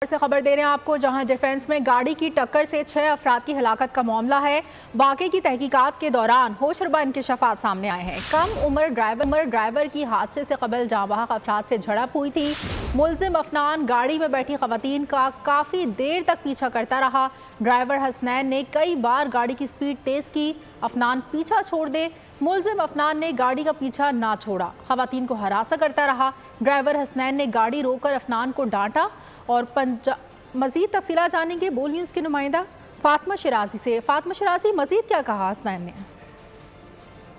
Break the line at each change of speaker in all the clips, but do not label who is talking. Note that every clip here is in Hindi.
से खबर दे रहे हैं आपको, जहां डिफेंस में गाड़ी की टक्कर से 6 अफराद की हलाकत का मामला है। वाक़े की तहकीकात के दौरान होशरबा इंकशाफात सामने आए हैं। कम उम्र ड्राइवर की हादसे से कबल जाँबाहक अफराद से झड़प हुई थी। मुलजिम अफनान गाड़ी में बैठी खवातीन का काफ़ी देर तक पीछा करता रहा। ड्राइवर हसनैन ने कई बार गाड़ी की स्पीड तेज़ की, अफनान पीछा छोड़ दे। मुलजिम अफनान ने गाड़ी का पीछा ना छोड़ा, खवातीन को हरासा करता रहा। ड्राइवर हसनैन ने गाड़ी रोककर अफनान को डांटा और मजीद तफसीलात जानेंगे बोल न्यूज़ की नुमाइंदा फातिमा शिराजी से। फातिमा शिराजी, मजीद क्या कहा हसनैन ने?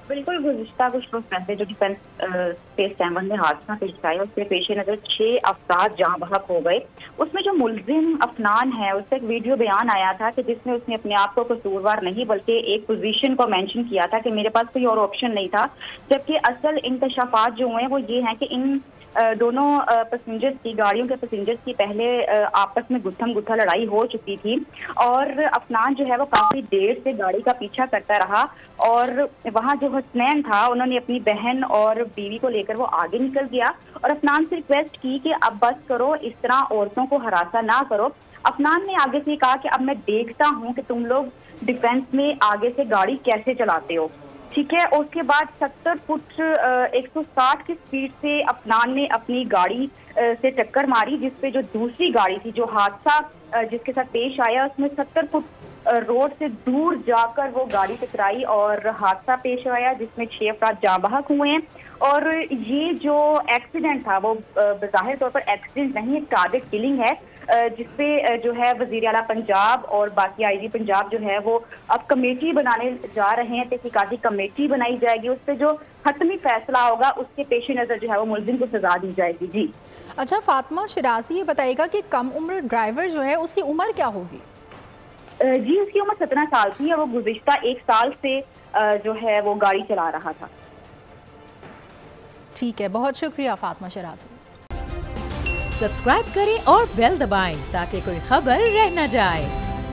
बिल्कुल, गुज़िश्ता कुछ रोज़ पहले जो डिफेंस स्पेस टैमर में हादसा पेश आया, उसके पेश नज़र 6 अफराद जहाँ बहक हो गए। उसमें जो मुलजिम अफनान है, उससे एक वीडियो बयान आया था कि जिसमें उसने अपने आप को कसूरवार नहीं बल्कि एक पोजीशन को मेंशन किया था कि मेरे पास कोई और ऑप्शन नहीं था। जबकि असल इंकशाफात जो हुए वो ये हैं कि इन दोनों पैसेंजर्स की, गाड़ियों के पैसेंजर्स की पहले आपस में गुत्थम गुत्था लड़ाई हो चुकी थी और अफनान जो है वो काफ़ी देर से गाड़ी का पीछा करता रहा। और वहाँ जो हसनैन था, उन्होंने अपनी बहन और बीवी को लेकर वो आगे निकल गया और अफनान से रिक्वेस्ट की कि अब बस करो, इस तरह औरतों को हरासा ना करो। अफनान ने आगे से कहा कि अब मैं देखता हूँ कि तुम लोग डिफेंस में आगे से गाड़ी कैसे चलाते हो, ठीक है। उसके बाद 70 फुट 160 की स्पीड से अफनान ने अपनी गाड़ी से टक्कर मारी, जिसपे जो दूसरी गाड़ी थी, जो हादसा जिसके साथ पेश आया, उसमें 70 फुट रोड से दूर जाकर वो गाड़ी टकराई और हादसा पेश आया, जिसमें 6 अफराद जाँ बहक हुए हैं। और ये जो एक्सीडेंट था वो बज़ाहिर तौर पर एक्सीडेंट नहीं, एक टारगेट किलिंग है, जिसपे जो है वज़ीर आला पंजाब और बाकी आईजी पंजाब जो है वो अब कमेटी बनाने जा रहे हैं। तहकीकाती कमेटी बनाई जाएगी, उस पर जो हतमी फैसला होगा उसके पेश नज़र जो है वो मुलजिम को सजा दी जाएगी। जी
अच्छा फातिमा शिराजी, ये बताइएगा कि कम उम्र ड्राइवर जो है उसकी उम्र क्या होगी?
जी, उसकी उम्र 17 साल थी और वो गुज़िश्ता 1 साल से जो है वो गाड़ी चला रहा था।
ठीक है, बहुत शुक्रिया फातिमा शिराजी।
सब्सक्राइब करें और बेल दबाएं ताकि कोई खबर रह न जाए।